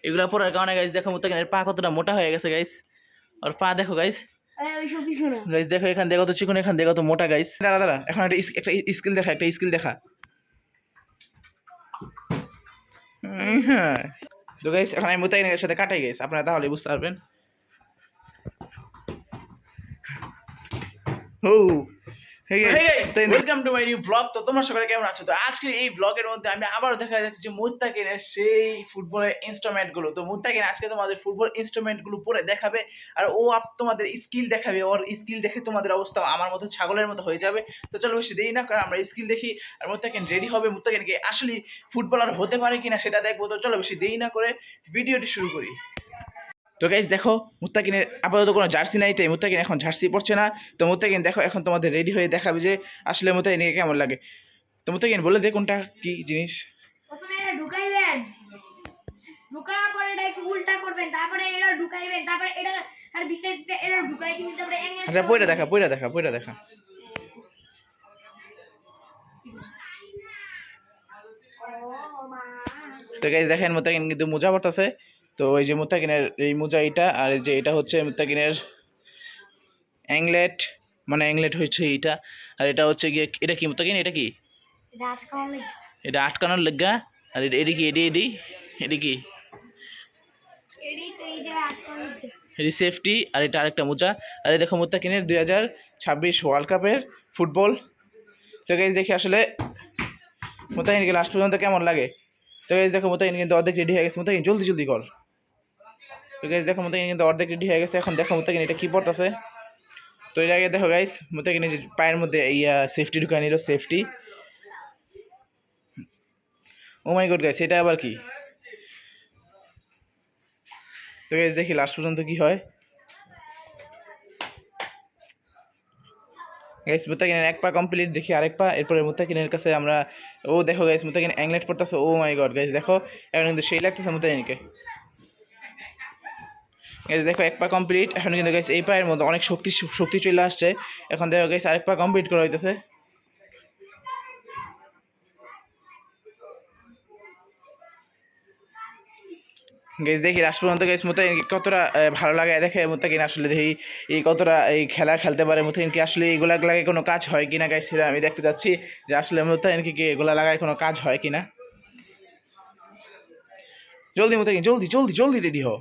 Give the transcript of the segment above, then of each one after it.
এগুলা পরার কারণে গাইস দেখো মুত্তাকিনের পা কতটা মোটা হয়ে গেছে গাইস। আর পা দেখো গাইস, গাইস দেখো এখান দেখো তো চিকন, এখান দেখো তো মোটা গাইস। দাঁড়া দাঁড়া, এখন একটা স্কিল দেখা, একটা স্কিল দেখা। হ্যাঁ তো গাইস এখন আমি মুত্তাকিনের সাথে কাটাই গাইস, আপনারা তাহলে বুঝতে পারবেন। ও Hey guys, welcome to my new vlog. তো তোমরা সবাই কেমন আছো? তো আজকে এই ব্লগের মধ্যে আমি আবারও দেখা যাচ্ছে যে মুত্তাকিনের সেই ফুটবলের ইনস্ট্রুমেন্ট গুলো। তো মুত্তাকিন আজকে তোমাদের ফুটবল ইনস্ট্রুমেন্ট গুলো পরে দেখাবে, আর ও তোমাদের স্কিল দেখাবে। ওর স্কিল দেখে তোমাদের অবস্থা আমার মতো ছাগলের মতো হয়ে যাবে। তো চলো বেশি দেরি না কারণ আমরা স্কিল দেখি, আর মুত্তাকিন রেডি হবে। মুত্তাকিনকে আসলে ফুটবলার হতে পারে কিনা সেটা দেখবো। তো চলো বেশি দেরি না করে ভিডিওটি শুরু করি। তো গাইস দেখো মুত্তাকিনের আপাতত কোনো জার্সি নাই, তাই মুত্তাকিন এখন জার্সি পড়ছে না। তো মুত্তাকিন দেখো এখন তোমাদের রেডি হয়ে দেখাবে যে আসলে মুত্তাকিনকে কেমন লাগে। তো মুত্তাকিন বলে দে কোনটা কি জিনিস। প্রথমে এটা ঢুকাইবেন, ঢুকানোর পরে এটা একটু উল্টা করবেন, তারপরে এটা ঢুকাইবেন, তারপরে এটা আর ভিতরে এটা ঢুকাই দিবেন, তারপরে অ্যাঙ্গেল। আচ্ছা পয়টা দেখা, পয়টা দেখা, পয়টা দেখা। তো গাইস দেখেন মুত্তাকিন কিন্তু মোজা পরতেছে। তো এই যে মুত্তাকিনের এই মোজা এটা, আর এই যে এটা হচ্ছে মুত্তাকিনের অ্যাংলেট, মানে অ্যাংলেট হচ্ছে এইটা। আর এটা হচ্ছে গিয়ে এটা কি মুত্তাকিন, এটা কি? এটা আটকানো লাগবে, এটা আটকানোর লেগা। আর এডি কি, এডি এডি এডি কি, এডি তো এই যে আটকানো লাগবে। এডি সেফটি। আর এটা আরেকটা মোজা। আর এই দেখো মুত্তাকিনের 2026 ওয়ার্ল্ড কাপের ফুটবল। তো গাইস দেখি আসলে মুত্তাকিনকে লাস্ট পর্যন্ত কেমন লাগে। তো গাইস দেখো মুত্তাকিন কিন্তু অর্ধেক রেডি হয়ে গেছে। মুত্তাকিন জলদি জলদি কর। তো গাইস দেখো মুত্তাকিন কিন্তু অর্ধেক রেডি হয়ে গেছে। এখন দেখো মুত্তাকিন এটা কি পড়তেছে। তো এর আগে দেখো গাইস মুত্তাকিন যে পায়ের মধ্যে সেফটি ঢুকায় নিল, সেফটি। ও মাই গড গাইস, এটা আবার কি? তো গাইস দেখি লাস্ট পর্যন্ত কি হয়। গাইস মুত্তাকিনের এক পা কমপ্লিট, দেখি আরেক পা। এরপরে মুত্তাকিনের কাছে আমরা, ও দেখো গাইস মুত্তাকিন অ্যাংলেট পড়তেছে। ও মাই গড গাইস দেখো এখন কিন্তু সেই লাগতেছে মুত্তাকিনকে। গাইস দেখো এক পা কমপ্লিট। এখন কিন্তু গাইস এই পায়ের মধ্যে অনেক শক্তি চলে আসছে। এখন দেখো গাইস আরেক পা কমপ্লিট করা হইতেছে। গাইস দেখি লাস্ট পর্যন্ত গাইস মুত্তাকিন কতটা ভালো লাগে দেখে। মুত্তাকিন আসলে দেখি এই কতটা এই খেলা খেলতে পারে। মুত্তাকিন কি আসলে এইগুলা লাগে কোনো কাজ হয় কিনা গাইস, সেটা আমি দেখতে চাচ্ছি যে আসলে মুত্তাকিন কি এগুলা লাগায় কোনো কাজ হয় কিনা। জলদি মুত্তাকিন, জলদি জলদি জলদি রেডি হও।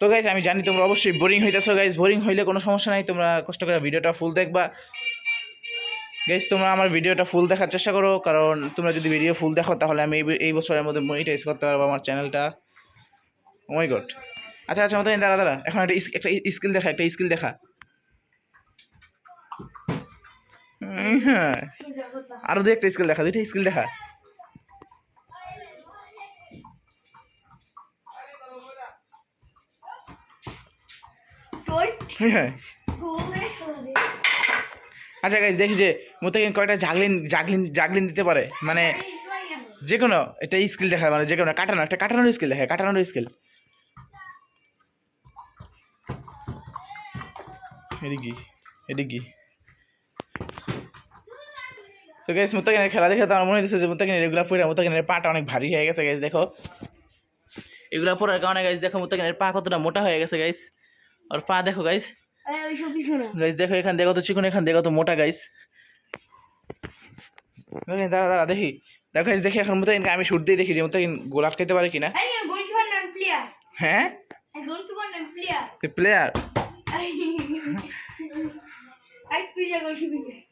তো গাইস আমি জানি তোমরা অবশ্যই বোরিং হইতেছো গাইস। বোরিং হইলে কোনো সমস্যা নাই, তোমরা কষ্ট করে ভিডিওটা ফুল দেখবা। গাইস তোমরা আমার ভিডিওটা ফুল দেখার চেষ্টা করো, কারণ তোমরা যদি ভিডিও ফুল দেখো তাহলে আমি এই বছরের মধ্যে মনিটাইজ করতে পারবো আমার চ্যানেলটা। ও মাই গড। আচ্ছা আচ্ছা মুত্তাকিন দাঁড়া দাঁড়া, এখন একটা স্কিল দেখা, একটা স্কিল দেখা। হ্যাঁ আরো দু একটা স্কিল দেখা, দুইটা স্কিল দেখা। হ্যাঁ আচ্ছা গাইস দেখি যে মুত্তাকিন কয়টা জাগলিন জাগলিন জাগলিন দিতে পারে, মানে যে কোনো একটা স্কিল দেখা, মানে যে কোনো কাটানো, একটা কাটানোর স্কিল দেখা, কাটানোর স্কিল। এদিকে এদিকে। তো গাইস মুত্তাকিনের খেলা দেখে তো আমার মনে হচ্ছে যে মুত্তাকিনের এগুলা পরে মুত্তাকিনের পাটা অনেক ভারী হয়ে গেছে গাইস। দেখো এগুলা পরার কারণে গাইস দেখো মুত্তাকিনের পা কতটা মোটা হয়ে গেছে গাইস। আর পা দেখো গাইস, গাইস দেখো এখান দেখো তো চিকন, এখান দেখো তো মোটা গাইস। দাঁড়া দাঁড়া দেখি, দেখো গাইস দেখি এখন মুত্তাকিনকে আমি শুট দিয়ে দেখি যে মুত্তাকিন গোল আটকাইতে পারে কিনা। হ্যাঁ প্লেয়ার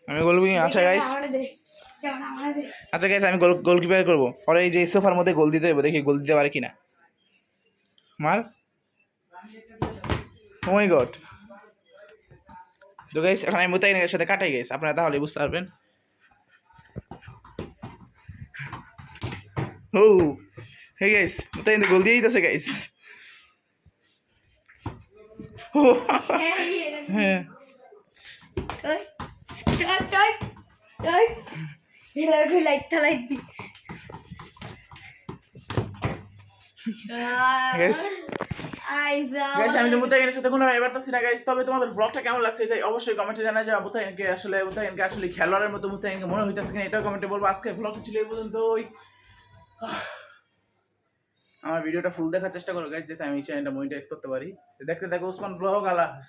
আমি গোলকিপার। আচ্ছা গাইস, আচ্ছা গাইস আমি গোলকিপার করবো। আর এই যে সোফার মধ্যে গোল দিতে হবে, দেখি গোল দিতে পারে কিনা। মার। ও মাই গড। তো গাইস এখন আমি মুত্তাকিনের সাথে কাটাই গাইস, আপনারা তাহলে বুঝতে পারবেন। ও হে গাইস মুত্তাকিন গোল দিয়ে দিতেছে গাইস। হ্যাঁ আমি তো মুত্তাকিনের সাথে কোনো এবার না গাইস। তবে তোমাদের ব্লগটা কেমন লাগছে এটা অবশ্যই কমেন্টে জানাই। যাও মুত্তাকিনকে আসলে খেলোয়াড়ের মতো মুত্তাকিনকে মনে হইতেছে কিনা এটাও কমেন্টে বলবো। আজকে ব্লগটা ছিল এই পর্যন্তই। আমার ভিডিওটা ফুল দেখার চেষ্টা করো গাইজ, যাতে আমি চ্যানেলটা মনিটাইজ করতে পারি। দেখতে থাকো ওসমান ব্লগ। আল্লাহ হাফেজ।